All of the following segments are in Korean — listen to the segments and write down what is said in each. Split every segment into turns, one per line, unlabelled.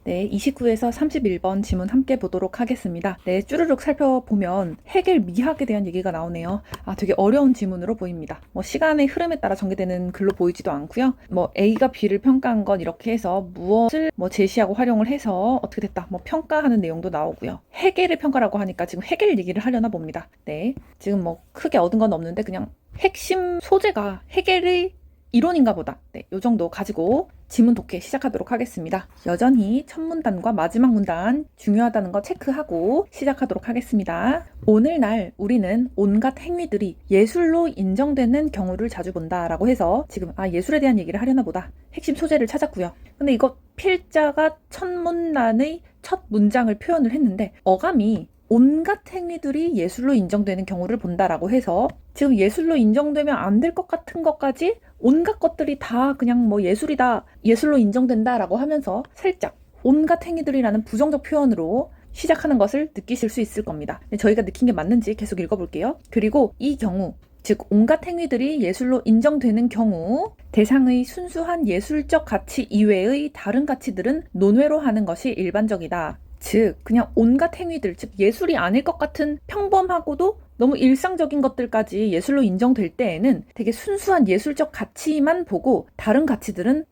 네, 29에서 31번 지문 함께 보도록 하겠습니다. 네, 쭈르륵 살펴보면 해겔 미학에 대한 얘기가 나오네요. 되게 어려운 지문으로 보입니다. 시간의 흐름에 따라 전개되는 글로 보이지도 않고요. A가 B를 평가한 건 이렇게 해서 무엇을 제시하고 활용을 해서 어떻게 됐다. 평가하는 내용도 나오고요. 해겔의 평가라고 하니까 지금 해겔 얘기를 하려나 봅니다. 네, 지금 크게 얻은 건 없는데 그냥 핵심 소재가 해겔의 이론인가 보다. 네, 요 정도 가지고 지문 독해 시작하도록 하겠습니다. 여전히 첫 문단과 마지막 문단 중요하다는 거 체크하고 시작하도록 하겠습니다. 오늘날 우리는 온갖 행위들이 예술로 인정되는 경우를 자주 본다 라고 해서 지금 예술에 대한 얘기를 하려나 보다. 핵심 소재를 찾았고요. 근데 이거 필자가 첫 문단의 첫 문장을 표현을 했는데 어감이 온갖 행위들이 예술로 인정되는 경우를 본다라고 해서 지금 예술로 인정되면 안 될 것 같은 것까지 온갖 것들이 다 그냥 예술이다, 예술로 인정된다라고 하면서 살짝 온갖 행위들이라는 부정적 표현으로 시작하는 것을 느끼실 수 있을 겁니다. 저희가 느낀 게 맞는지 계속 읽어볼게요. 그리고 이 경우, 즉 온갖 행위들이 예술로 인정되는 경우 대상의 순수한 예술적 가치 이외의 다른 가치들은 논외로 하는 것이 일반적이다. 즉 그냥 온갖 행위들, 즉 예술이 아닐 것 같은 평범하고도 너무 일상적인 것들까지 예술로 인정될 때에는 되게 순수한 예술적 가치만 보고 다른 가치들은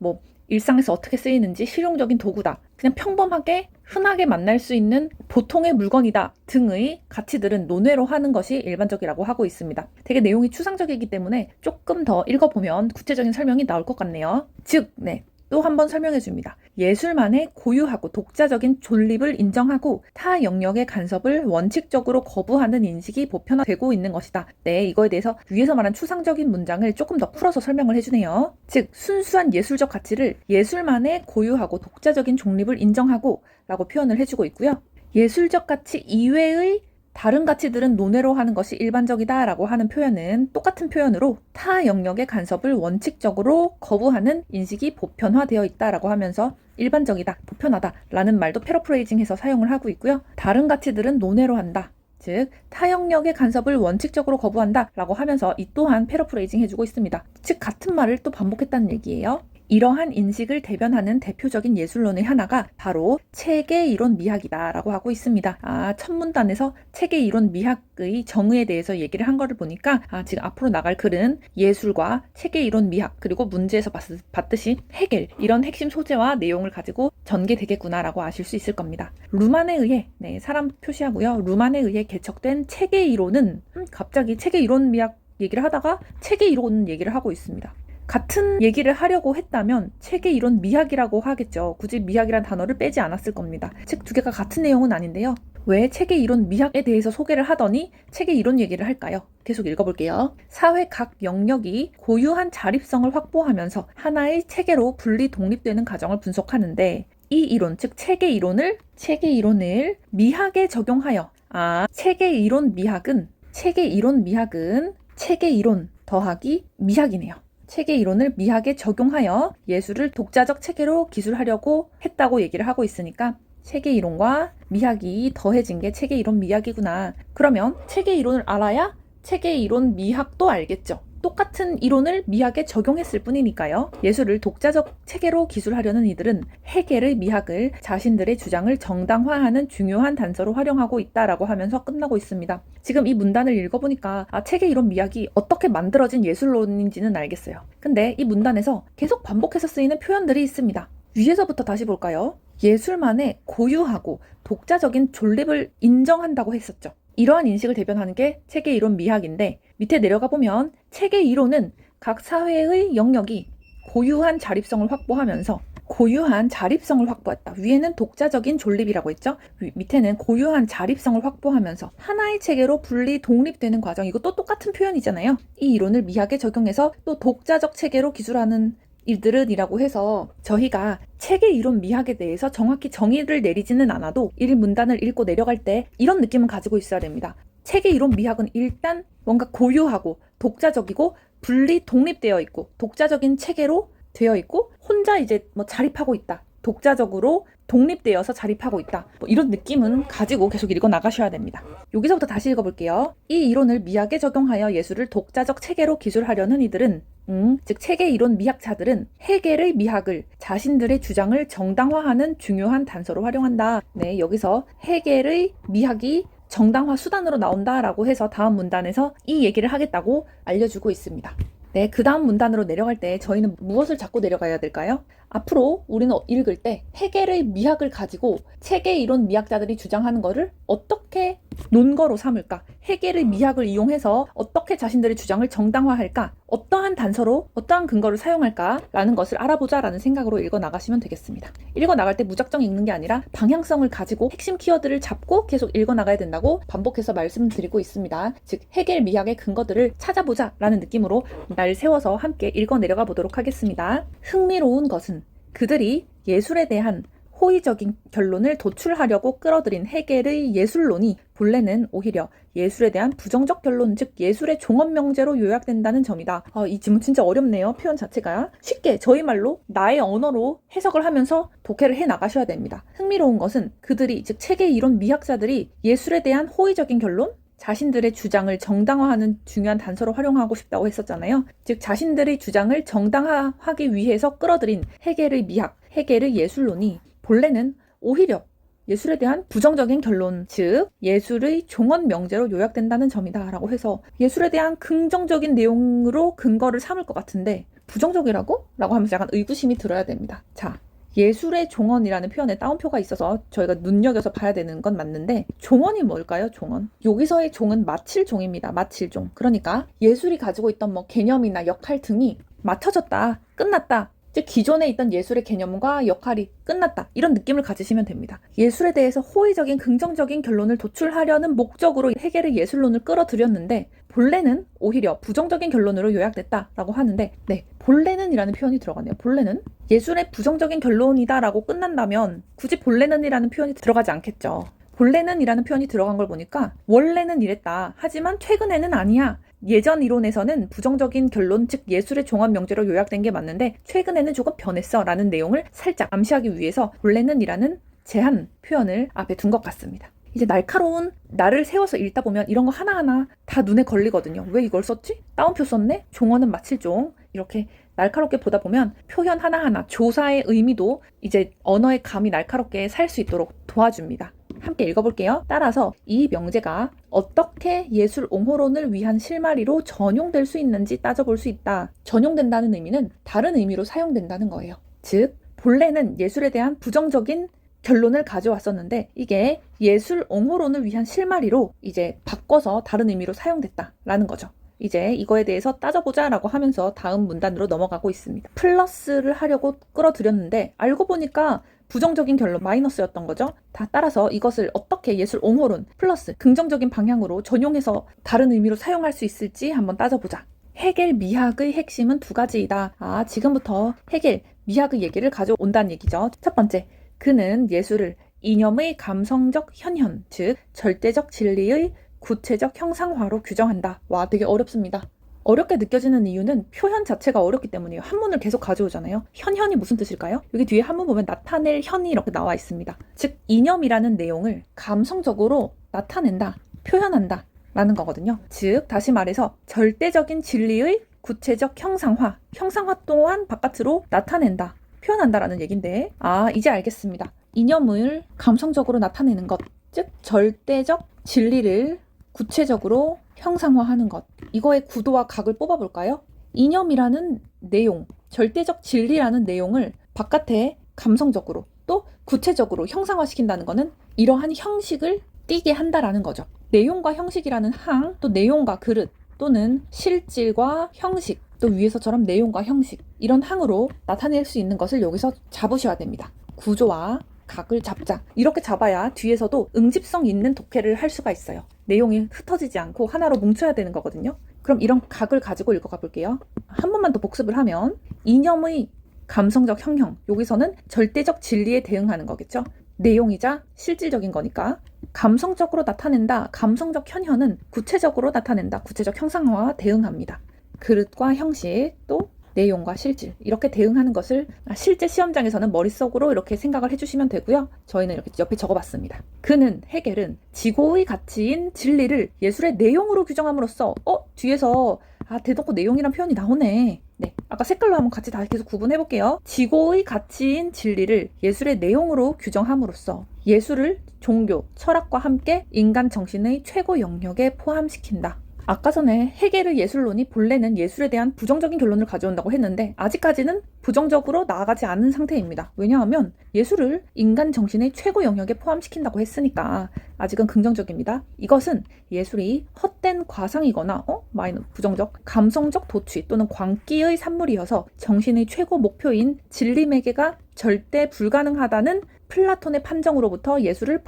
일상에서 어떻게 쓰이는지 실용적인 도구다, 그냥 평범하게 흔하게 만날 수 있는 보통의 물건이다 등의 가치들은 논외로 하는 것이 일반적이라고 하고 있습니다. 되게 내용이 추상적이기 때문에 조금 더 읽어보면 구체적인 설명이 나올 것 같네요. 즉, 또 한 번 설명해 줍니다. 예술만의 고유하고 독자적인 존립을 인정하고 타 영역의 간섭을 원칙적으로 거부하는 인식이 보편화되고 있는 것이다. 네, 이거에 대해서 위에서 말한 추상적인 문장을 조금 더 풀어서 설명을 해주네요. 즉, 순수한 예술적 가치를 예술만의 고유하고 독자적인 존립을 인정하고 라고 표현을 해주고 있고요. 예술적 가치 이외의 다른 가치들은 논외로 하는 것이 일반적이다 라고 하는 표현은 똑같은 표현으로 타 영역의 간섭을 원칙적으로 거부하는 인식이 보편화되어 있다 라고 하면서 일반적이다, 보편하다 라는 말도 패러프레이징해서 사용을 하고 있고요. 다른 가치들은 논외로 한다, 즉 타 영역의 간섭을 원칙적으로 거부한다 라고 하면서 이 또한 패러프레이징 해주고 있습니다. 즉 같은 말을 또 반복했다는 얘기예요. 이러한 인식을 대변하는 대표적인 예술론의 하나가 바로 체계이론 미학이다 라고 하고 있습니다. 첫 문단에서 체계이론 미학의 정의에 대해서 얘기를 한 거를 보니까 지금 앞으로 나갈 글은 예술과 체계이론 미학, 그리고 문제에서 봤듯이 해겔, 이런 핵심 소재와 내용을 가지고 전개되겠구나 라고 아실 수 있을 겁니다. 루만에 의해, 사람 표시하고요. 루만에 의해 개척된 체계이론은 갑자기 체계이론 미학 얘기를 하다가 체계이론 얘기를 하고 있습니다. 같은 얘기를 하려고 했다면 체계이론 미학이라고 하겠죠. 굳이 미학이란 단어를 빼지 않았을 겁니다. 즉 두 개가 같은 내용은 아닌데요. 왜 체계이론 미학에 대해서 소개를 하더니 체계이론 얘기를 할까요? 계속 읽어볼게요. 사회 각 영역이 고유한 자립성을 확보하면서 하나의 체계로 분리 독립되는 과정을 분석하는데 이 이론, 즉 체계이론을 미학에 적용하여 체계이론 미학은 체계이론 더하기 미학이네요. 체계이론을 미학에 적용하여 예술을 독자적 체계로 기술하려고 했다고 얘기를 하고 있으니까 체계이론과 미학이 더해진 게 체계이론 미학이구나. 그러면 체계이론을 알아야 체계이론 미학도 알겠죠. 똑같은 이론을 미학에 적용했을 뿐이니까요. 예술을 독자적 체계로 기술하려는 이들은 해겔의 미학을 자신들의 주장을 정당화하는 중요한 단서로 활용하고 있다라고 하면서 끝나고 있습니다. 지금 이 문단을 읽어보니까 체계이론 미학이 어떻게 만들어진 예술론인지는 알겠어요. 근데 이 문단에서 계속 반복해서 쓰이는 표현들이 있습니다. 위에서부터 다시 볼까요? 예술만의 고유하고 독자적인 존립을 인정한다고 했었죠. 이러한 인식을 대변하는 게 체계이론 미학인데 밑에 내려가 보면 체계이론은 각 사회의 영역이 고유한 자립성을 확보하면서 확보했다. 위에는 독자적인 존립이라고 했죠. 밑에는 고유한 자립성을 확보하면서 하나의 체계로 분리 독립되는 과정. 이것도 똑같은 표현이잖아요. 이 이론을 미학에 적용해서 또 독자적 체계로 기술하는 이들은 이라고 해서 저희가 체계이론 미학에 대해서 정확히 정의를 내리지는 않아도 이 문단을 읽고 내려갈 때 이런 느낌은 가지고 있어야 됩니다. 체계이론 미학은 일단 뭔가 고유하고 독자적이고 분리 독립되어 있고 독자적인 체계로 되어 있고 혼자 자립하고 있다. 독자적으로 독립되어서 자립하고 있다. 이런 느낌은 가지고 계속 읽어 나가셔야 됩니다. 여기서부터 다시 읽어볼게요. 이 이론을 미학에 적용하여 예술을 독자적 체계로 기술하려는 이들은 즉 체계 이론 미학자들은 해겔의 미학을 자신들의 주장을 정당화하는 중요한 단서로 활용한다. 네, 여기서 해겔의 미학이 정당화 수단으로 나온다라고 해서 다음 문단에서 이 얘기를 하겠다고 알려주고 있습니다. 네, 그 다음 문단으로 내려갈 때 저희는 무엇을 잡고 내려가야 될까요? 앞으로 우리는 읽을 때 해겔의 미학을 가지고 체계 이론 미학자들이 주장하는 것을 어떻게 논거로 삼을까? 해겔의 미학을 이용해서 어떻게 자신들의 주장을 정당화할까? 어떠한 단서로 어떠한 근거를 사용할까? 라는 것을 알아보자라는 생각으로 읽어 나가시면 되겠습니다. 읽어 나갈 때 무작정 읽는 게 아니라 방향성을 가지고 핵심 키워드를 잡고 계속 읽어 나가야 된다고 반복해서 말씀드리고 있습니다. 즉 해겔 미학의 근거들을 찾아보자라는 느낌으로 날 세워서 함께 읽어 내려가 보도록 하겠습니다. 흥미로운 것은 그들이 예술에 대한 호의적인 결론을 도출하려고 끌어들인 해겔의 예술론이 본래는 오히려 예술에 대한 부정적 결론, 즉 예술의 종합명제로 요약된다는 점이다. 이 지문 진짜 어렵네요. 표현 자체가. 쉽게 저희 말로 나의 언어로 해석을 하면서 독해를 해나가셔야 됩니다. 흥미로운 것은 그들이, 즉 체계 이론 미학자들이 예술에 대한 호의적인 결론, 자신들의 주장을 정당화하는 중요한 단서로 활용하고 싶다고 했었잖아요. 즉 자신들의 주장을 정당화하기 위해서 끌어들인 해겔의 미학, 해겔의 예술론이 본래는 오히려 예술에 대한 부정적인 결론, 즉 예술의 종언 명제로 요약된다는 점이다 라고 해서 예술에 대한 긍정적인 내용으로 근거를 삼을 것 같은데 부정적이라고? 라고 하면서 약간 의구심이 들어야 됩니다. 자, 예술의 종언이라는 표현에 따옴표가 있어서 저희가 눈여겨서 봐야 되는 건 맞는데 종언이 뭘까요? 종언. 여기서의 종은 마칠종입니다. 마칠종. 그러니까 예술이 가지고 있던 개념이나 역할 등이 맞춰졌다, 끝났다. 즉 기존에 있던 예술의 개념과 역할이 끝났다. 이런 느낌을 가지시면 됩니다. 예술에 대해서 호의적인 긍정적인 결론을 도출하려는 목적으로 해겔의 예술론을 끌어들였는데 본래는 오히려 부정적인 결론으로 요약됐다라고 하는데 네, 본래는 이라는 표현이 들어가네요. 본래는 예술의 부정적인 결론이다라고 끝난다면 굳이 본래는 이라는 표현이 들어가지 않겠죠. 본래는 이라는 표현이 들어간 걸 보니까 원래는 이랬다. 하지만 최근에는 아니야. 예전 이론에서는 부정적인 결론, 즉 예술의 종합 명제로 요약된 게 맞는데 최근에는 조금 변했어 라는 내용을 살짝 암시하기 위해서 본래는 이라는 제한 표현을 앞에 둔 것 같습니다. 이제 날카로운 날을 세워서 읽다 보면 이런 거 하나하나 다 눈에 걸리거든요. 왜 이걸 썼지? 따옴표 썼네? 종어는 마칠종. 이렇게 날카롭게 보다 보면 표현 하나하나, 조사의 의미도 이제 언어의 감이 날카롭게 살 수 있도록 도와줍니다. 함께 읽어볼게요. 따라서 이 명제가 어떻게 예술 옹호론을 위한 실마리로 전용될 수 있는지 따져볼 수 있다. 전용된다는 의미는 다른 의미로 사용된다는 거예요. 즉 본래는 예술에 대한 부정적인 결론을 가져왔었는데 이게 예술 옹호론을 위한 실마리로 이제 바꿔서 다른 의미로 사용됐다라는 거죠. 이제 이거에 대해서 따져보자라고 하면서 다음 문단으로 넘어가고 있습니다. 플러스를 하려고 끌어들였는데 알고 보니까 부정적인 결론 마이너스였던 거죠. 다 따라서 이것을 어떻게 예술 옹호론 플러스 긍정적인 방향으로 전용해서 다른 의미로 사용할 수 있을지 한번 따져보자. 해겔 미학의 핵심은 두 가지이다. 지금부터 해겔 미학의 얘기를 가져온다는 얘기죠. 첫 번째, 그는 예술을 이념의 감성적 현현, 즉 절대적 진리의 구체적 형상화로 규정한다. 와, 되게 어렵습니다. 어렵게 느껴지는 이유는 표현 자체가 어렵기 때문이에요. 한문을 계속 가져오잖아요. 현현이 무슨 뜻일까요? 여기 뒤에 한문 보면 나타낼 현이 이렇게 나와 있습니다. 즉 이념이라는 내용을 감성적으로 나타낸다, 표현한다 라는 거거든요. 즉 다시 말해서 절대적인 진리의 구체적 형상화, 형상화 또한 바깥으로 나타낸다, 표현한다라는 얘긴데 이제 알겠습니다. 이념을 감성적으로 나타내는 것, 즉 절대적 진리를 구체적으로 형상화하는 것. 이거의 구도와 각을 뽑아볼까요? 이념이라는 내용, 절대적 진리라는 내용을 바깥에 감성적으로 또 구체적으로 형상화시킨다는 것은 이러한 형식을 띠게 한다라는 거죠. 내용과 형식이라는 항, 또 내용과 그릇, 또는 실질과 형식, 또 위에서처럼 내용과 형식, 이런 항으로 나타낼 수 있는 것을 여기서 잡으셔야 됩니다. 구조와 각을 잡자. 이렇게 잡아야 뒤에서도 응집성 있는 독해를 할 수가 있어요. 내용이 흩어지지 않고 하나로 뭉쳐야 되는 거거든요. 그럼 이런 각을 가지고 읽어가 볼게요. 한 번만 더 복습을 하면 이념의 감성적 형형, 여기서는 절대적 진리에 대응하는 거겠죠. 내용이자 실질적인 거니까 감성적으로 나타낸다. 감성적 현현은 구체적으로 나타낸다. 구체적 형상화와 대응합니다. 그릇과 형식, 또 내용과 실질 이렇게 대응하는 것을 실제 시험장에서는 머릿속으로 이렇게 생각을 해주시면 되고요. 저희는 이렇게 옆에 적어봤습니다. 그는 헤겔은 지고의 가치인 진리를 예술의 내용으로 규정함으로써 뒤에서 대놓고 내용이란 표현이 나오네. 네, 아까 색깔로 한번 같이 다 계속 구분해볼게요. 지고의 가치인 진리를 예술의 내용으로 규정함으로써 예술을 종교, 철학과 함께 인간 정신의 최고 영역에 포함시킨다. 아까 전에 헤겔의 예술론이 본래는 예술에 대한 부정적인 결론을 가져온다고 했는데 아직까지는 부정적으로 나아가지 않은 상태입니다. 왜냐하면 예술을 인간 정신의 최고 영역에 포함시킨다고 했으니까 아직은 긍정적입니다. 이것은 예술이 헛된 과상이거나 부정적, 감성적 도취 또는 광기의 산물이어서 정신의 최고 목표인 진리 매개가 절대 불가능하다는 플라톤의 판정으로부터 예술을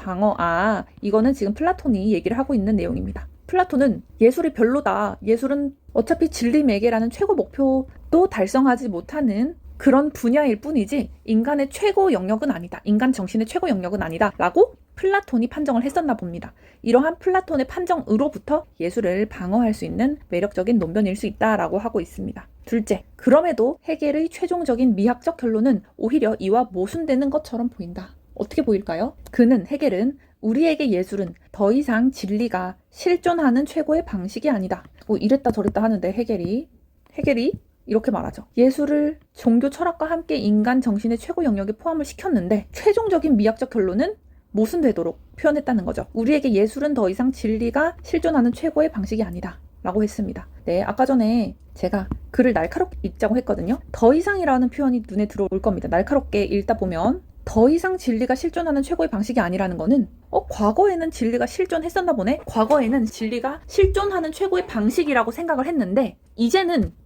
이거는 지금 플라톤이 얘기를 하고 있는 내용입니다. 플라톤은 예술이 별로다. 예술은 어차피 진리 매개라는 최고 목표도 달성하지 못하는 그런 분야일 뿐이지 인간의 최고 영역은 아니다. 인간 정신의 최고 영역은 아니다. 라고 플라톤이 판정을 했었나 봅니다. 이러한 플라톤의 판정으로부터 예술을 방어할 수 있는 매력적인 논변일 수 있다라고 하고 있습니다. 둘째, 그럼에도 헤겔의 최종적인 미학적 결론은 오히려 이와 모순되는 것처럼 보인다. 어떻게 보일까요? 헤겔은 우리에게 예술은 더 이상 진리가 실존하는 최고의 방식이 아니다. 이랬다 저랬다 하는데 헤겔이 이렇게 말하죠. 예술을 종교 철학과 함께 인간 정신의 최고 영역에 포함을 시켰는데 최종적인 미학적 결론은 모순되도록 표현했다는 거죠. 우리에게 예술은 더 이상 진리가 실존하는 최고의 방식이 아니다. 라고 했습니다. 네, 아까 전에 제가 글을 날카롭게 읽자고 했거든요. 더 이상이라는 표현이 눈에 들어올 겁니다. 날카롭게 읽다 보면 더 이상 진리가 실존하는 최고의 방식이 아니라는 거는 과거에는 진리가 실존했었나 보네? 과거에는 진리가 실존하는 최고의 방식이라고 생각을 했는데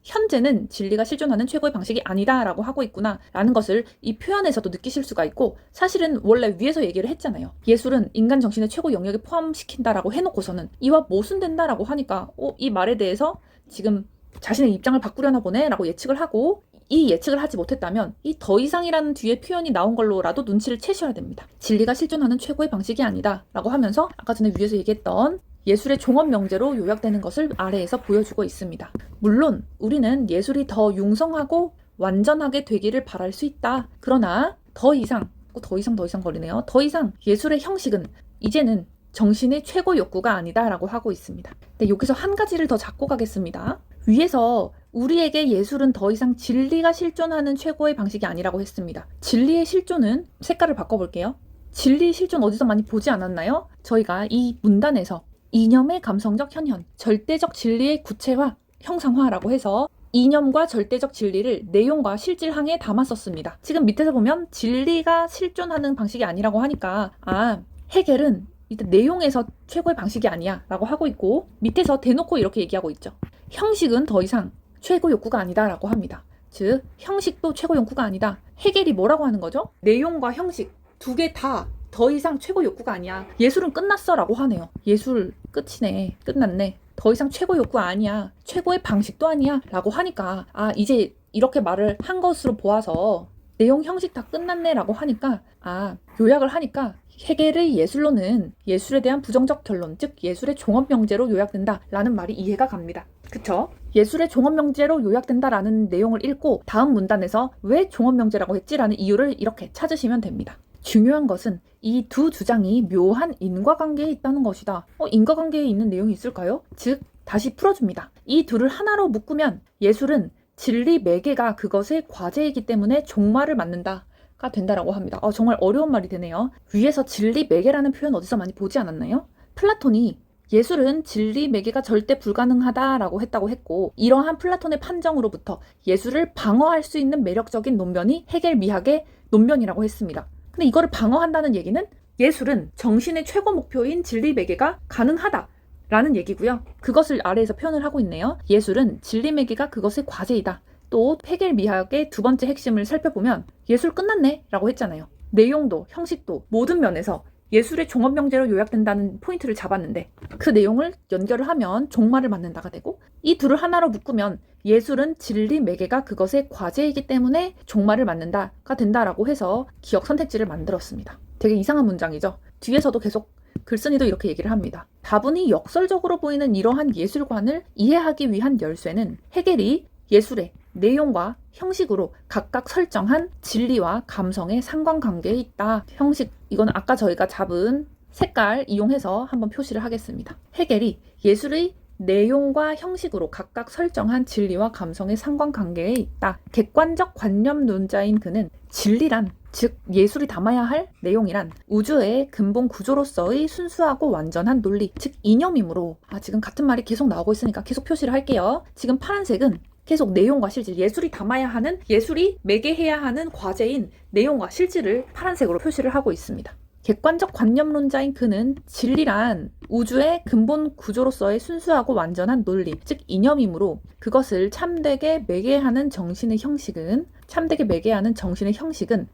현재는 진리가 실존하는 최고의 방식이 아니다 라고 하고 있구나 라는 것을 이 표현에서도 느끼실 수가 있고 사실은 원래 위에서 얘기를 했잖아요. 예술은 인간 정신의 최고 영역에 포함시킨다 라고 해놓고서는 이와 모순된다 라고 하니까 이 말에 대해서 지금 자신의 입장을 바꾸려나 보네 라고 예측을 하고 이 예측을 하지 못했다면 이 더 이상이라는 뒤에 표현이 나온 걸로라도 눈치를 채셔야 됩니다. 진리가 실존하는 최고의 방식이 아니다 라고 하면서 아까 전에 위에서 얘기했던 예술의 종합 명제로 요약되는 것을 아래에서 보여주고 있습니다. 물론 우리는 예술이 더 융성하고 완전하게 되기를 바랄 수 있다. 그러나 더 이상 거리네요. 더 이상 예술의 형식은 이제는 정신의 최고 욕구가 아니다 라고 하고 있습니다. 네, 여기서 한 가지를 더 잡고 가겠습니다. 위에서 우리에게 예술은 더 이상 진리가 실존하는 최고의 방식이 아니라고 했습니다. 진리의 실존은 색깔을 바꿔볼게요. 진리의 실존 어디서 많이 보지 않았나요? 저희가 이 문단에서 이념의 감성적 현현, 절대적 진리의 구체화, 형상화라고 해서 이념과 절대적 진리를 내용과 실질항에 담았었습니다. 지금 밑에서 보면 진리가 실존하는 방식이 아니라고 하니까 헤겔은 일단 내용에서 최고의 방식이 아니야 라고 하고 있고 밑에서 대놓고 이렇게 얘기하고 있죠. 형식은 더 이상 최고 욕구가 아니다 라고 합니다. 즉 형식도 최고 욕구가 아니다. 헤겔이 뭐라고 하는 거죠? 내용과 형식 두 개 다 더 이상 최고 욕구가 아니야. 예술은 끝났어 라고 하네요. 예술 끝이네. 끝났네. 더 이상 최고 욕구 아니야. 최고의 방식도 아니야 라고 하니까 이제 이렇게 말을 한 것으로 보아서 내용 형식 다 끝났네 라고 하니까 요약을 하니까 헤겔의 예술론은 예술에 대한 부정적 결론, 즉 예술의 종합명제로 요약된다 라는 말이 이해가 갑니다. 그쵸? 예술의 종합명제로 요약된다 라는 내용을 읽고 다음 문단에서 왜 종합명제라고 했지? 라는 이유를 이렇게 찾으시면 됩니다. 중요한 것은 이 두 주장이 묘한 인과관계에 있다는 것이다. 인과관계에 있는 내용이 있을까요? 즉 다시 풀어줍니다. 이 둘을 하나로 묶으면 예술은 진리 매개가 그것의 과제이기 때문에 종말을 맞는다. 가 된다라고 합니다. 정말 어려운 말이 되네요. 위에서 진리 매개라는 표현 어디서 많이 보지 않았나요? 플라톤이 예술은 진리 매개가 절대 불가능하다라고 했다고 했고 이러한 플라톤의 판정으로부터 예술을 방어할 수 있는 매력적인 논변이 헤겔 미학의 논변이라고 했습니다. 근데 이거를 방어한다는 얘기는 예술은 정신의 최고 목표인 진리 매개가 가능하다 라는 얘기고요. 그것을 아래에서 표현을 하고 있네요. 예술은 진리 매개가 그것의 과제이다. 또 헤겔 미학의 두 번째 핵심을 살펴보면 예술 끝났네 라고 했잖아요. 내용도 형식도 모든 면에서 예술의 종합명제로 요약된다는 포인트를 잡았는데 그 내용을 연결을 하면 종말을 맞는다가 되고 이 둘을 하나로 묶으면 예술은 진리 매개가 그것의 과제이기 때문에 종말을 맞는다가 된다라고 해서 기억 선택지를 만들었습니다. 되게 이상한 문장이죠. 뒤에서도 계속 글쓴이도 이렇게 얘기를 합니다. 다분히 역설적으로 보이는 이러한 예술관을 이해하기 위한 열쇠는 헤겔이 예술의 내용과 형식으로 각각 설정한 진리와 감성의 상관관계에 있다. 형식, 이건 아까 저희가 잡은 색깔 이용해서 한번 표시를 하겠습니다. 헤겔이 예술의 내용과 형식으로 각각 설정한 진리와 감성의 상관관계에 있다. 객관적 관념론자인 그는 진리란, 즉 예술이 담아야 할 내용이란 우주의 근본 구조로서의 순수하고 완전한 논리, 즉 이념이므로, 지금 같은 말이 계속 나오고 있으니까 계속 표시를 할게요. 지금 파란색은 계속 내용과 실질, 예술이 담아야 하는, 예술이 매개해야 하는 과제인 내용과 실질을 파란색으로 표시를 하고 있습니다. 객관적 관념론자인 그는 진리란 우주의 근본 구조로서의 순수하고 완전한 논리, 즉 이념이므로 그것을 참되게 매개하는 정신의 형식은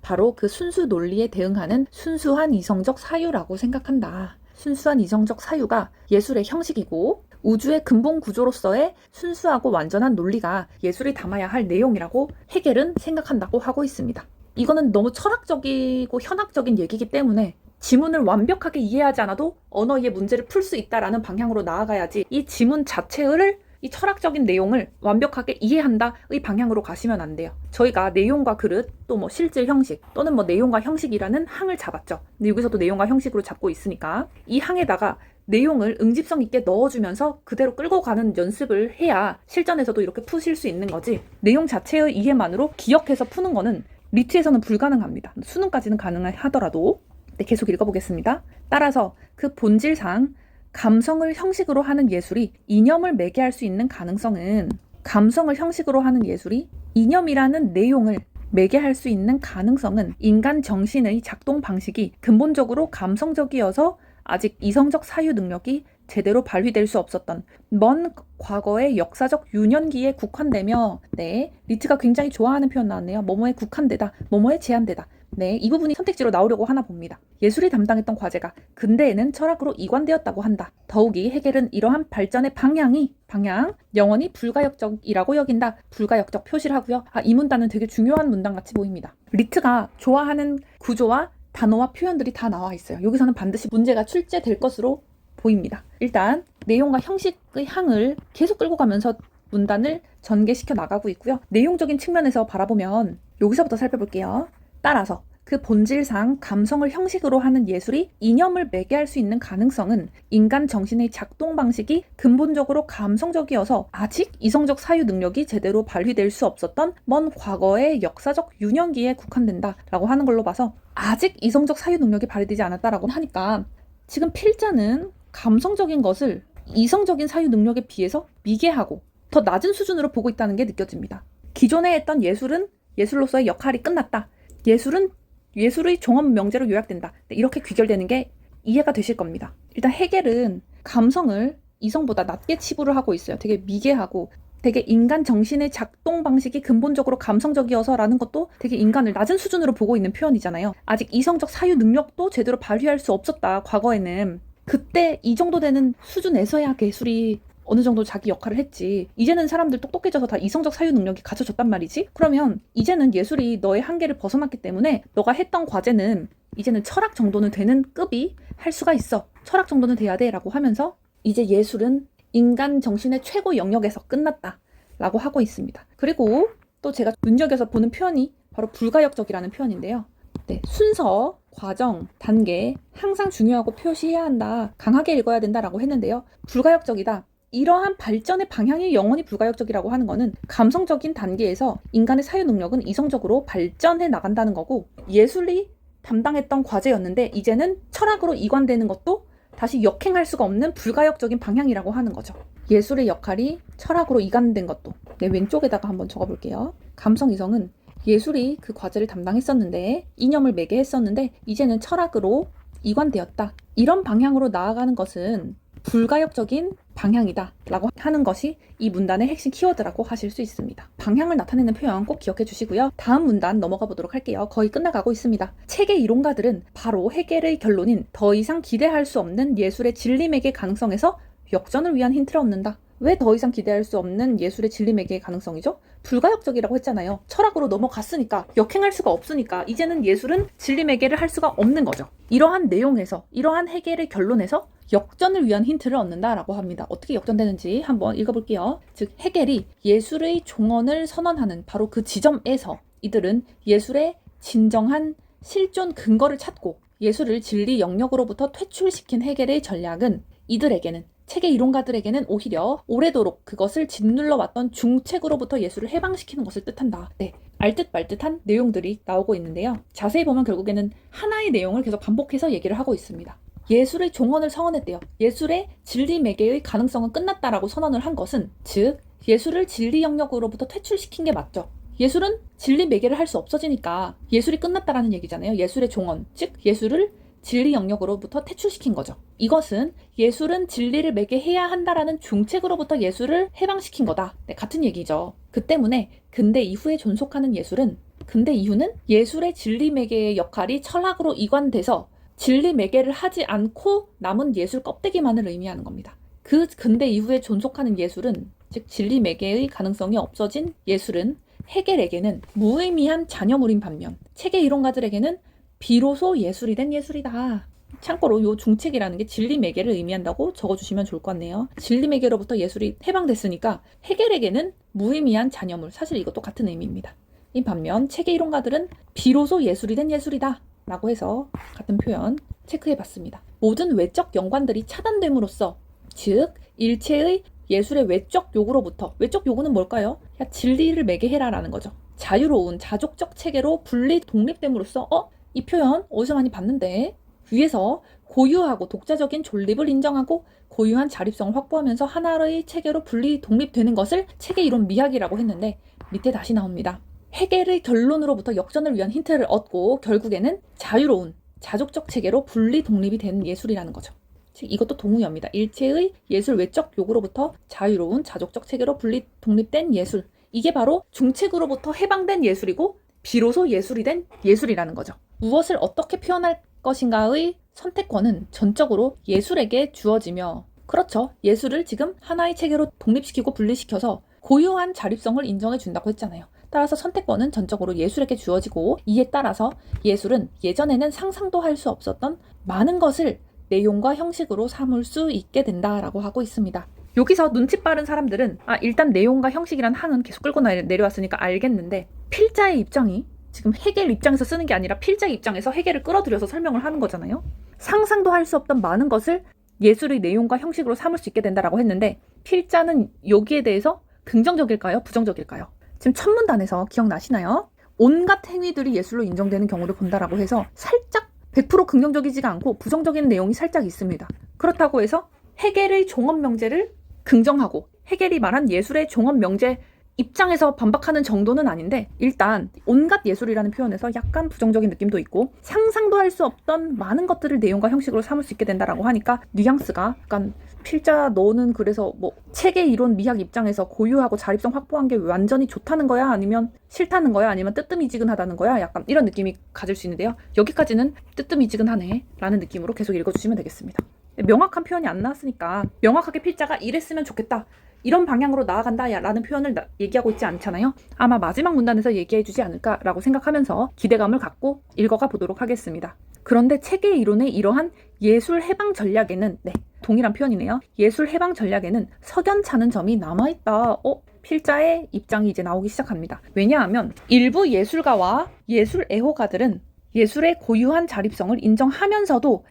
바로 그 순수 논리에 대응하는 순수한 이성적 사유라고 생각한다. 순수한 이성적 사유가 예술의 형식이고 우주의 근본 구조로서의 순수하고 완전한 논리가 예술이 담아야 할 내용이라고 헤겔은 생각한다고 하고 있습니다. 이거는 너무 철학적이고 현학적인 얘기이기 때문에 지문을 완벽하게 이해하지 않아도 언어의 문제를 풀 수 있다라는 방향으로 나아가야지, 이 지문 자체를, 이 철학적인 내용을 완벽하게 이해한다의 방향으로 가시면 안 돼요. 저희가 내용과 그릇, 또 뭐 실질 형식, 또는 뭐 내용과 형식이라는 항을 잡았죠. 근데 여기서도 내용과 형식으로 잡고 있으니까 이 항에다가 내용을 응집성 있게 넣어주면서 그대로 끌고 가는 연습을 해야 실전에서도 이렇게 푸실 수 있는 거지, 내용 자체의 이해만으로 기억해서 푸는 거는 리트에서는 불가능합니다. 수능까지는 가능하더라도. 네, 계속 읽어보겠습니다. 따라서 그 본질상 감성을 형식으로 하는 예술이 이념을 매개할 수 있는 가능성은, 감성을 형식으로 하는 예술이 이념이라는 내용을 매개할 수 있는 가능성은 인간 정신의 작동 방식이 근본적으로 감성적이어서 아직 이성적 사유 능력이 제대로 발휘될 수 없었던 먼 과거의 역사적 유년기에 국한되며, 네, 리트가 굉장히 좋아하는 표현 나왔네요. 뭐뭐에 국한되다, 뭐뭐에 제한되다. 네, 이 부분이 선택지로 나오려고 하나 봅니다. 예술이 담당했던 과제가 근대에는 철학으로 이관되었다고 한다. 더욱이 헤겔은 이러한 발전의 방향, 영원히 불가역적이라고 여긴다. 불가역적 표시를 하고요. 이 문단은 되게 중요한 문단 같이 보입니다. 리트가 좋아하는 구조와 단어와 표현들이 다 나와 있어요. 여기서는 반드시 문제가 출제될 것으로 보입니다. 일단 내용과 형식의 항을 계속 끌고 가면서 문단을 전개시켜 나가고 있고요. 내용적인 측면에서 바라보면 여기서부터 살펴볼게요. 따라서 그 본질상 감성을 형식으로 하는 예술이 이념을 매개할 수 있는 가능성은 인간 정신의 작동 방식이 근본적으로 감성적이어서 아직 이성적 사유 능력이 제대로 발휘될 수 없었던 먼 과거의 역사적 유년기에 국한된다라고 하는 걸로 봐서, 아직 이성적 사유 능력이 발휘되지 않았다라고 하니까 지금 필자는 감성적인 것을 이성적인 사유 능력에 비해서 미개하고 더 낮은 수준으로 보고 있다는 게 느껴집니다. 기존에 했던 예술은 예술로서의 역할이 끝났다. 예술은 예술의 종합 명제로 요약된다. 이렇게 귀결되는 게 이해가 되실 겁니다. 일단 헤겔은 감성을 이성보다 낮게 치부를 하고 있어요. 되게 미개하고 되게 인간 정신의 작동 방식이 근본적으로 감성적이어서 라는 것도 되게 인간을 낮은 수준으로 보고 있는 표현이잖아요. 아직 이성적 사유 능력도 제대로 발휘할 수 없었다. 과거에는. 그때 이 정도 되는 수준에서야 예술이 어느 정도 자기 역할을 했지. 이제는 사람들 똑똑해져서 다 이성적 사유 능력이 갖춰졌단 말이지. 그러면 이제는 예술이 너의 한계를 벗어났기 때문에 너가 했던 과제는 이제는 철학 정도는 되는 급이 할 수가 있어. 철학 정도는 돼야 돼 라고 하면서 이제 예술은 인간 정신의 최고 영역에서 끝났다 라고 하고 있습니다. 그리고 또 제가 눈여겨서 보는 표현이 바로 불가역적이라는 표현인데요. 네, 순서, 과정, 단계 항상 중요하고 표시해야 한다. 강하게 읽어야 된다라고 했는데요. 불가역적이다. 이러한 발전의 방향이 영원히 불가역적이라고 하는 거는 감성적인 단계에서 인간의 사유 능력은 이성적으로 발전해 나간다는 거고, 예술이 담당했던 과제였는데 이제는 철학으로 이관되는 것도 다시 역행할 수가 없는 불가역적인 방향이라고 하는 거죠. 예술의 역할이 철학으로 이관된 것도. 네, 왼쪽에다가 한번 적어볼게요. 감성 이성은 예술이 그 과제를 담당했었는데, 이념을 매개했었는데 이제는 철학으로 이관되었다. 이런 방향으로 나아가는 것은 불가역적인 방향이다 라고 하는 것이 이 문단의 핵심 키워드라고 하실 수 있습니다. 방향을 나타내는 표현 꼭 기억해 주시고요. 다음 문단 넘어가 보도록 할게요. 거의 끝나가고 있습니다. 책의 이론가들은 바로 헤겔의 결론인 더 이상 기대할 수 없는 예술의 진리매개 가능성에서 역전을 위한 힌트를 얻는다. 왜 더 이상 기대할 수 없는 예술의 진리매개의 가능성이죠? 불가역적이라고 했잖아요. 철학으로 넘어갔으니까, 역행할 수가 없으니까 이제는 예술은 진리매개를 할 수가 없는 거죠. 이러한 내용에서, 이러한 헤겔의 결론에서 역전을 위한 힌트를 얻는다라고 합니다. 어떻게 역전되는지 한번 읽어볼게요. 즉 헤겔이 예술의 종언을 선언하는 바로 그 지점에서 이들은 예술의 진정한 실존 근거를 찾고 예술을 진리 영역으로부터 퇴출시킨 헤겔의 전략은 이들에게는 체계 이론가들에게는 오히려 오래도록 그것을 짓눌러왔던 중책으로부터 예술을 해방시키는 것을 뜻한다. 네, 알듯 말듯한 내용들이 나오고 있는데요. 자세히 보면 결국에는 하나의 내용을 계속 반복해서 얘기를 하고 있습니다. 예술의 종언을 선언했대요. 예술의 진리 매개의 가능성은 끝났다라고 선언을 한 것은 즉 예술을 진리 영역으로부터 퇴출시킨 게 맞죠. 예술은 진리 매개를 할 수 없어지니까 예술이 끝났다라는 얘기잖아요. 예술의 종언, 즉 예술을 진리 영역으로부터 퇴출시킨 거죠. 이것은 예술은 진리를 매개해야 한다라는 중책으로부터 예술을 해방시킨 거다. 네, 같은 얘기죠. 그 때문에 근대 이후에 존속하는 예술은 근대 이후는 예술의 진리 매개의 역할이 철학으로 이관돼서 진리 매개를 하지 않고 남은 예술 껍데기만을 의미하는 겁니다. 그 근대 이후에 존속하는 예술은 즉 진리 매개의 가능성이 없어진 예술은 헤겔에게는 무의미한 잔여물인 반면 체계 이론가들에게는 비로소 예술이 된 예술이다. 참고로 요 중책이라는 게 진리 매개를 의미한다고 적어주시면 좋을 것 같네요. 진리 매개로부터 예술이 해방됐으니까 헤겔에게는 무의미한 잔여물, 사실 이것도 같은 의미입니다. 이 반면 체계 이론가들은 비로소 예술이 된 예술이다 라고 해서 같은 표현 체크해봤습니다. 모든 외적 연관들이 차단됨으로써 즉 일체의 예술의 외적 요구로부터, 외적 요구는 뭘까요? 야, 진리를 매개해라 라는 거죠. 자유로운 자족적 체계로 분리 독립됨으로써 이 표현 어디서 많이 봤는데 위에서 고유하고 독자적인 존립을 인정하고 고유한 자립성을 확보하면서 하나의 체계로 분리 독립되는 것을 체계 이론 미학이라고 했는데 밑에 다시 나옵니다. 헤겔의 결론으로부터 역전을 위한 힌트를 얻고 결국에는 자유로운 자족적 체계로 분리 독립이 된 예술이라는 거죠. 즉 이것도 동의어입니다. 일체의 예술 외적 요구로부터 자유로운 자족적 체계로 분리 독립된 예술. 이게 바로 중책으로부터 해방된 예술이고 비로소 예술이 된 예술이라는 거죠. 무엇을 어떻게 표현할 것인가의 선택권은 전적으로 예술에게 주어지며 그렇죠. 예술을 지금 하나의 체계로 독립시키고 분리시켜서 고유한 자립성을 인정해 준다고 했잖아요. 따라서 선택권은 전적으로 예술에게 주어지고 이에 따라서 예술은 예전에는 상상도 할 수 없었던 많은 것을 내용과 형식으로 삼을 수 있게 된다라고 하고 있습니다. 여기서 눈치 빠른 사람들은 일단 내용과 형식이란 항은 계속 끌고 내려왔으니까 알겠는데 필자의 입장이 지금 헤겔 입장에서 쓰는 게 아니라 필자의 입장에서 헤겔을 끌어들여서 설명을 하는 거잖아요. 상상도 할 수 없던 많은 것을 예술의 내용과 형식으로 삼을 수 있게 된다라고 했는데 필자는 여기에 대해서 긍정적일까요? 부정적일까요? 지금 천문단에서 기억나시나요? 온갖 행위들이 예술로 인정되는 경우를 본다라고 해서 살짝 100% 긍정적이지가 않고 부정적인 내용이 살짝 있습니다. 그렇다고 해서 헤겔의 종합명제를 긍정하고 헤겔이 말한 예술의 종합명제 입장에서 반박하는 정도는 아닌데 일단 온갖 예술이라는 표현에서 약간 부정적인 느낌도 있고 상상도 할 수 없던 많은 것들을 내용과 형식으로 삼을 수 있게 된다라고 하니까 뉘앙스가 약간 필자 너는 그래서 뭐 체계 이론 미학 입장에서 고유하고 자립성 확보한 게 완전히 좋다는 거야? 아니면 싫다는 거야? 아니면 뜨뜻미지근하다는 거야? 약간 이런 느낌이 가질 수 있는데요. 여기까지는 뜨뜻미지근하네 라는 느낌으로 계속 읽어주시면 되겠습니다. 명확한 표현이 안 나왔으니까 명확하게 필자가 이랬으면 좋겠다 이런 방향으로 나아간다 라는 표현을 얘기하고 있지 않잖아요. 아마 마지막 문단에서 얘기해주지 않을까라고 생각하면서 기대감을 갖고 읽어가 보도록 하겠습니다. 그런데 체계 이론의 이러한 예술 해방 전략에는 동일한 표현이네요. 예술 해방 전략에는 석연찮은 점이 남아있다. 필자의 입장이 이제 나오기 시작합니다. 왜냐하면 일부 예술가와 예술 애호가들은 예술의 고유한 자립성을 인정하면서도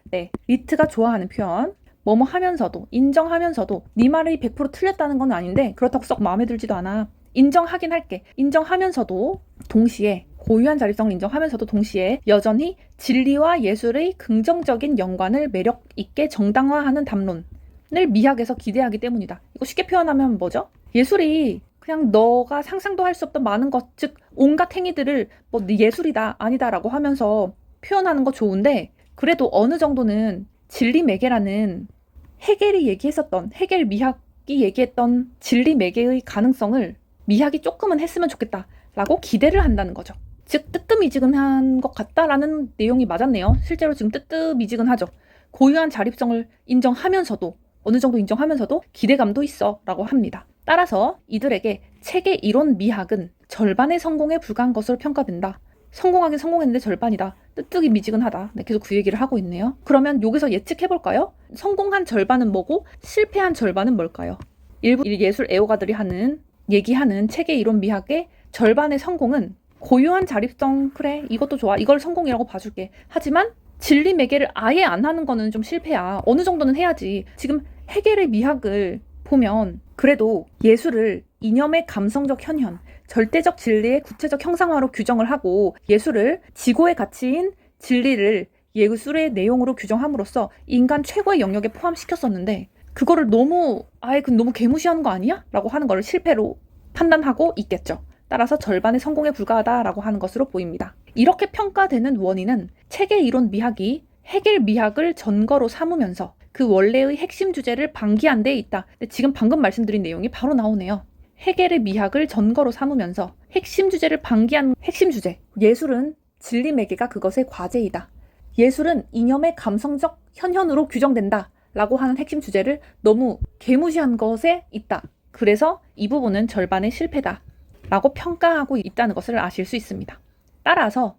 리트가 좋아하는 표현 뭐뭐 하면서도 인정하면서도 네 말이 100% 틀렸다는 건 아닌데 그렇다고 썩 마음에 들지도 않아. 인정하긴 할게. 인정하면서도 동시에 고유한 자립성을 인정하면서도 동시에 여전히 진리와 예술의 긍정적인 연관을 매력 있게 정당화하는 담론을 미학에서 기대하기 때문이다. 이거 쉽게 표현하면 뭐죠? 예술이 그냥 너가 상상도 할 수 없던 많은 것, 즉 온갖 행위들을 뭐 네 예술이다 아니다라고 하면서 표현하는 거 좋은데 그래도 어느 정도는 진리 매개라는 헤겔이 얘기했었던 헤겔 미학이 얘기했던 진리 매개의 가능성을 미학이 조금은 했으면 좋겠다라고 기대를 한다는 거죠. 즉 뜨뜻미지근한 것 같다라는 내용이 맞았네요. 실제로 지금 뜨뜻미지근하죠. 고유한 자립성을 인정하면서도 어느 정도 인정하면서도 기대감도 있어 라고 합니다. 따라서 이들에게 체계 이론 미학은 절반의 성공에 불과한 것으로 평가된다. 성공하긴 성공했는데 절반이다. 뜨뜨기 미지근하다. 네, 계속 그 얘기를 하고 있네요. 그러면 여기서 예측해볼까요? 성공한 절반은 뭐고 실패한 절반은 뭘까요? 일부 예술 애호가들이 얘기하는 체계 이론 미학의 절반의 성공은 고유한 자립성, 그래 이것도 좋아, 이걸 성공이라고 봐줄게. 하지만 진리 매개를 아예 안 하는 거는 좀 실패야. 어느 정도는 해야지. 지금 해겔의 미학을 보면 그래도 예술을 이념의 감성적 현현, 절대적 진리의 구체적 형상화로 규정을 하고 예술을 지고의 가치인 진리를 예술의 내용으로 규정함으로써 인간 최고의 영역에 포함시켰었는데 그거를 너무 너무 개무시하는 거 아니야? 라고 하는 거를 실패로 판단하고 있겠죠. 따라서 절반의 성공에 불과하다라고 하는 것으로 보입니다. 이렇게 평가되는 원인은 체계 이론 미학이 해겔 미학을 전거로 삼으면서 그 원래의 핵심 주제를 방기한 데 있다. 근데 지금 방금 말씀드린 내용이 바로 나오네요. 해겔의 미학을 전거로 삼으면서 핵심 주제를 방기한 핵심 주제. 예술은 진리 매개가 그것의 과제이다. 예술은 이념의 감성적 현현으로 규정된다. 라고 하는 핵심 주제를 너무 개무시한 것에 있다. 그래서 이 부분은 절반의 실패다. 라고 평가하고 있다는 것을 아실 수 있습니다. 따라서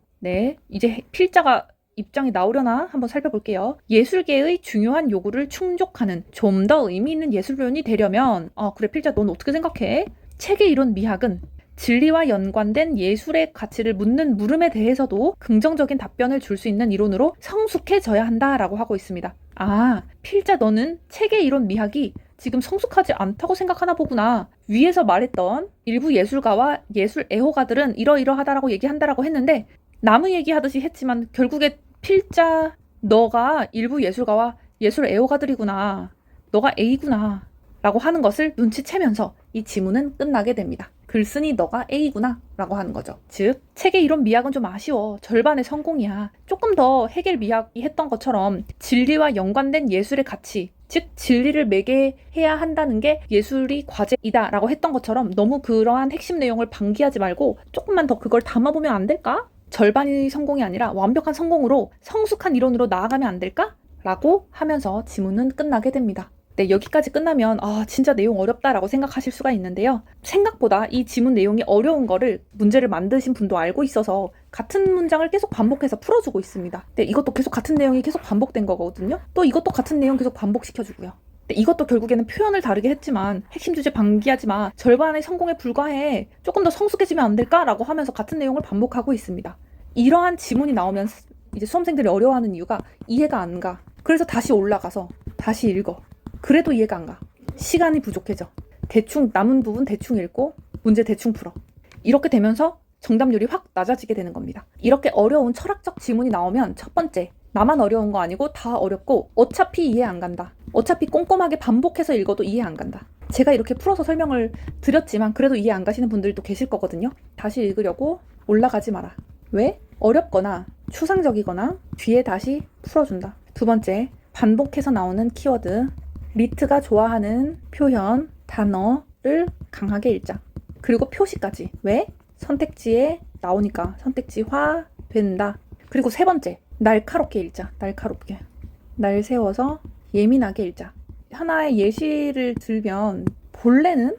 이제 필자가 입장이 나오려나 한번 살펴볼게요. 예술계의 중요한 요구를 충족하는 좀 더 의미 있는 예술 표현이 되려면 그래 필자 넌 어떻게 생각해? 체계 이론 미학은 진리와 연관된 예술의 가치를 묻는 물음에 대해서도 긍정적인 답변을 줄 수 있는 이론으로 성숙해져야 한다라고 하고 있습니다. 필자 너는 체계 이론 미학이 지금 성숙하지 않다고 생각하나 보구나. 위에서 말했던 일부 예술가와 예술 애호가들은 이러이러하다라고 얘기한다라고 했는데 남의 얘기하듯이 했지만 결국에 필자 너가 일부 예술가와 예술 애호가들이구나. 너가 A구나. 라고 하는 것을 눈치채면서 이 지문은 끝나게 됩니다. 글쓴이 너가 A구나 라고 하는 거죠. 즉 체계 이론 미학은 좀 아쉬워. 절반의 성공이야. 조금 더 해겔 미학이 했던 것처럼 진리와 연관된 예술의 가치, 즉 진리를 매개해야 한다는 게 예술이 과제이다 라고 했던 것처럼 너무 그러한 핵심 내용을 방기하지 말고 조금만 더 그걸 담아보면 안 될까? 절반이 성공이 아니라 완벽한 성공으로 성숙한 이론으로 나아가면 안 될까? 라고 하면서 지문은 끝나게 됩니다. 여기까지 끝나면 진짜 내용 어렵다라고 생각하실 수가 있는데요. 생각보다 이 지문 내용이 어려운 거를 문제를 만드신 분도 알고 있어서 같은 문장을 계속 반복해서 풀어주고 있습니다. 이것도 계속 같은 내용이 계속 반복된 거거든요. 또 이것도 같은 내용 계속 반복시켜주고요. 이것도 결국에는 표현을 다르게 했지만 핵심 주제 방기하지 마. 절반의 성공에 불과해. 조금 더 성숙해지면 안 될까라고 하면서 같은 내용을 반복하고 있습니다. 이러한 지문이 나오면 이제 수험생들이 어려워하는 이유가 이해가 안 가. 그래서 다시 올라가서 다시 읽어. 그래도 이해가 안 가. 시간이 부족해져. 대충 남은 부분 대충 읽고 문제 대충 풀어. 이렇게 되면서 정답률이 확 낮아지게 되는 겁니다. 이렇게 어려운 철학적 지문이 나오면 첫 번째, 나만 어려운 거 아니고 다 어렵고 어차피 이해 안 간다. 어차피 꼼꼼하게 반복해서 읽어도 이해 안 간다. 제가 이렇게 풀어서 설명을 드렸지만 그래도 이해 안 가시는 분들도 계실 거거든요. 다시 읽으려고 올라가지 마라. 왜? 어렵거나 추상적이거나 뒤에 다시 풀어준다. 두 번째, 반복해서 나오는 키워드, 리트가 좋아하는 표현, 단어를 강하게 읽자. 그리고 표시까지. 왜? 선택지에 나오니까 선택지화 된다. 그리고 세 번째, 날카롭게 읽자. 날카롭게. 날 세워서 예민하게 읽자. 하나의 예시를 들면 본래는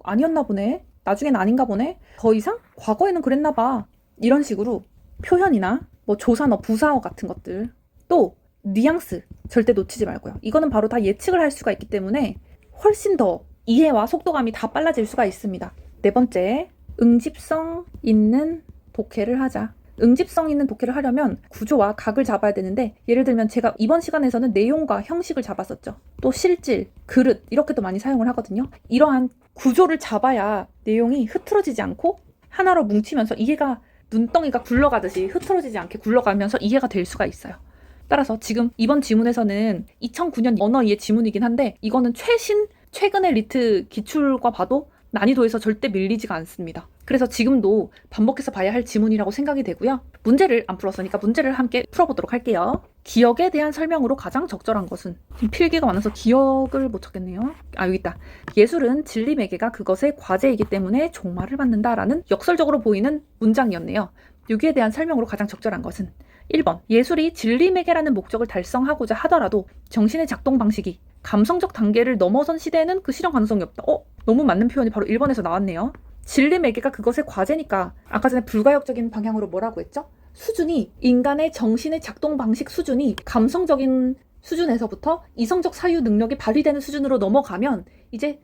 아니었나 보네. 나중엔 아닌가 보네. 더 이상? 과거에는 그랬나 봐. 이런 식으로 표현이나 조사어, 부사어 같은 것들, 또 뉘앙스 절대 놓치지 말고요. 이거는 바로 다 예측을 할 수가 있기 때문에 훨씬 더 이해와 속도감이 다 빨라질 수가 있습니다. 네 번째, 응집성 있는 독해를 하자. 응집성 있는 독해를 하려면 구조와 각을 잡아야 되는데 예를 들면 제가 이번 시간에서는 내용과 형식을 잡았었죠. 또 실질, 그릇 이렇게도 많이 사용을 하거든요. 이러한 구조를 잡아야 내용이 흐트러지지 않고 하나로 뭉치면서 이해가 눈덩이가 굴러가듯이 흐트러지지 않게 굴러가면서 이해가 될 수가 있어요. 따라서 지금 이번 지문에서는 2009년 언어 이해 지문이긴 한데 이거는 최근의 리트 기출과 봐도 난이도에서 절대 밀리지가 않습니다. 그래서 지금도 반복해서 봐야 할 지문이라고 생각이 되고요. 문제를 안 풀었으니까 문제를 함께 풀어보도록 할게요. 기억에 대한 설명으로 가장 적절한 것은? 필기가 많아서 기억을 못 찾겠네요. 여기 있다. 예술은 진리 매개가 그것의 과제이기 때문에 종말을 받는다라는 역설적으로 보이는 문장이었네요. 여기에 대한 설명으로 가장 적절한 것은 1번, 예술이 진리 매개라는 목적을 달성하고자 하더라도 정신의 작동 방식이 감성적 단계를 넘어선 시대에는 그 실현 가능성이 없다. 너무 맞는 표현이 바로 1번에서 나왔네요. 진리 매개가 그것의 과제니까 아까 전에 불가역적인 방향으로 뭐라고 했죠? 수준이 인간의 정신의 작동 방식 수준이 감성적인 수준에서부터 이성적 사유 능력이 발휘되는 수준으로 넘어가면 이제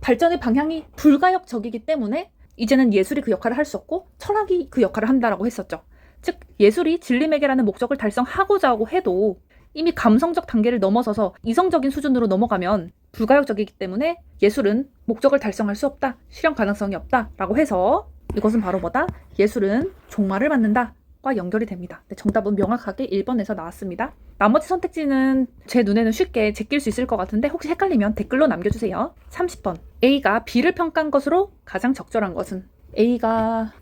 발전의 방향이 불가역적이기 때문에 이제는 예술이 그 역할을 할 수 없고 철학이 그 역할을 한다라고 했었죠. 즉 예술이 진리매개라는 목적을 달성하고자 하고 해도 이미 감성적 단계를 넘어서서 이성적인 수준으로 넘어가면 불가역적이기 때문에 예술은 목적을 달성할 수 없다, 실현 가능성이 없다라고 해서 이것은 바로 뭐다? 예술은 종말을 맞는다 과 연결이 됩니다. 네, 정답은 명확하게 1번에서 나왔습니다. 나머지 선택지는 제 눈에는 쉽게 제낄 수 있을 것 같은데 혹시 헷갈리면 댓글로 남겨주세요. 30번 A가 B를 평가한 것으로 가장 적절한 것은? A가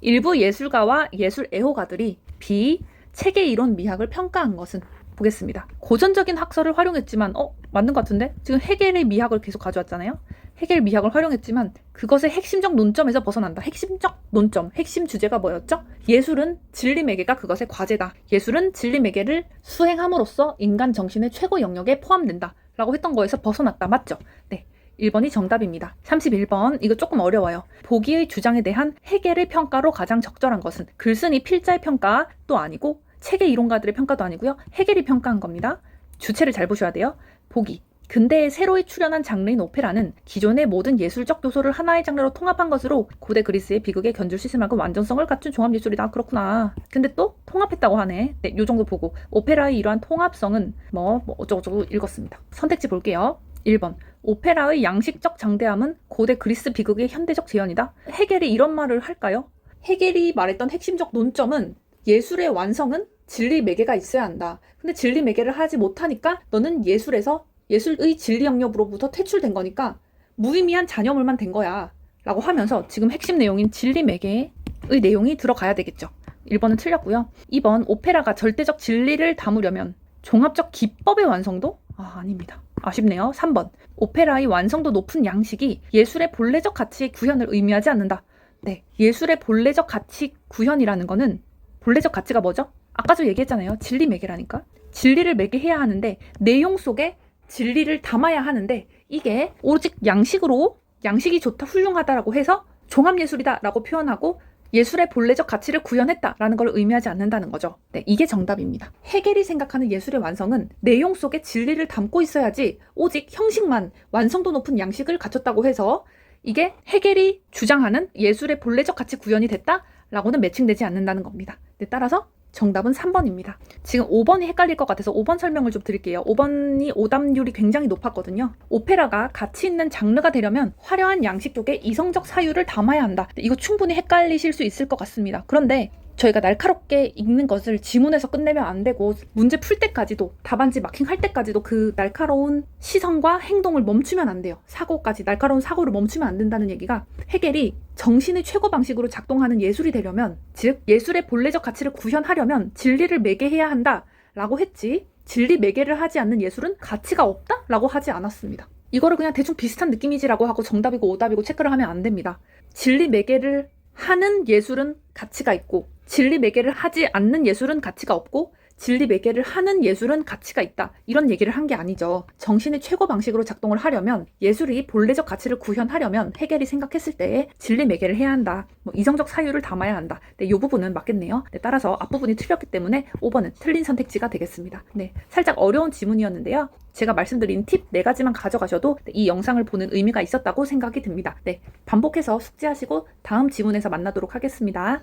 일부 예술가와 예술 애호가들이 B 체계 이론 미학을 평가한 것은? 보겠습니다. 고전적인 학설을 활용했지만 맞는 것 같은데? 지금 헤겔의 미학을 계속 가져왔잖아요. 헤겔 미학을 활용했지만 그것의 핵심적 논점에서 벗어난다. 핵심적 논점, 핵심 주제가 뭐였죠? 예술은 진리 매개가 그것의 과제다. 예술은 진리 매개를 수행함으로써 인간 정신의 최고 영역에 포함된다. 라고 했던 거에서 벗어났다. 맞죠? 네. 1번이 정답입니다. 31번 이거 조금 어려워요. 보기의 주장에 대한 헤겔의 평가로 가장 적절한 것은? 글쓴이 필자의 평가도 아니고 체계 이론가들의 평가도 아니고요. 헤겔이 평가한 겁니다. 주체를 잘 보셔야 돼요. 보기. 근대에 새로이 출현한 장르인 오페라는 기존의 모든 예술적 요소를 하나의 장르로 통합한 것으로 고대 그리스의 비극의 견줄 시스템하고 완전성을 갖춘 종합예술이다. 그렇구나. 근데 또 통합했다고 하네. 네, 요 정도 보고 오페라의 이러한 통합성은 뭐 어쩌고저쩌고 읽었습니다. 선택지 볼게요. 1번. 오페라의 양식적 장대함은 고대 그리스 비극의 현대적 재현이다. 헤겔이 이런 말을 할까요? 헤겔이 말했던 핵심적 논점은 예술의 완성은 진리 매개가 있어야 한다. 근데 진리 매개를 하지 못하니까 너는 예술에서 예술의 진리 영역으로부터 퇴출된 거니까 무의미한 잔여물만 된 거야 라고 하면서 지금 핵심 내용인 진리 매개의 내용이 들어가야 되겠죠. 1번은 틀렸고요. 2번 오페라가 절대적 진리를 담으려면 종합적 기법의 완성도? 아닙니다. 아쉽네요. 3번 오페라의 완성도 높은 양식이 예술의 본래적 가치의 구현을 의미하지 않는다. 네, 예술의 본래적 가치 구현이라는 거는 본래적 가치가 뭐죠? 아까도 얘기했잖아요. 진리 매개라니까. 진리를 매개해야 하는데 내용 속에 진리를 담아야 하는데 이게 오직 양식으로 양식이 좋다 훌륭하다라고 해서 종합예술이다라고 표현하고 예술의 본래적 가치를 구현했다라는 걸 의미하지 않는다는 거죠. 네, 이게 정답입니다. 헤겔이 생각하는 예술의 완성은 내용 속에 진리를 담고 있어야지 오직 형식만 완성도 높은 양식을 갖췄다고 해서 이게 헤겔이 주장하는 예술의 본래적 가치 구현이 됐다라고는 매칭되지 않는다는 겁니다. 네, 따라서 정답은 3번입니다. 지금 5번이 헷갈릴 것 같아서 5번 설명을 좀 드릴게요. 5번이 오답률이 굉장히 높았거든요. 오페라가 가치 있는 장르가 되려면 화려한 양식 쪽에 이성적 사유를 담아야 한다. 이거 충분히 헷갈리실 수 있을 것 같습니다. 그런데 저희가 날카롭게 읽는 것을 지문에서 끝내면 안 되고 문제 풀 때까지도 답안지 마킹할 때까지도 그 날카로운 시선과 행동을 멈추면 안 돼요. 날카로운 사고를 멈추면 안 된다는 얘기가 헤겔이 정신의 최고 방식으로 작동하는 예술이 되려면 즉 예술의 본래적 가치를 구현하려면 진리를 매개해야 한다라고 했지 진리 매개를 하지 않는 예술은 가치가 없다라고 하지 않았습니다. 이거를 그냥 대충 비슷한 느낌이지라고 하고 정답이고 오답이고 체크를 하면 안 됩니다. 진리 매개를 하는 예술은 가치가 있고 진리 매개를 하지 않는 예술은 가치가 없고 진리 매개를 하는 예술은 가치가 있다. 이런 얘기를 한 게 아니죠. 정신의 최고 방식으로 작동을 하려면 예술이 본래적 가치를 구현하려면 헤겔이 생각했을 때에 진리 매개를 해야 한다. 이성적 사유를 담아야 한다. 네, 이 부분은 맞겠네요. 네, 따라서 앞부분이 틀렸기 때문에 5번은 틀린 선택지가 되겠습니다. 네, 살짝 어려운 지문이었는데요. 제가 말씀드린 팁 4가지만 가져가셔도 이 영상을 보는 의미가 있었다고 생각이 듭니다. 네, 반복해서 숙지하시고 다음 지문에서 만나도록 하겠습니다.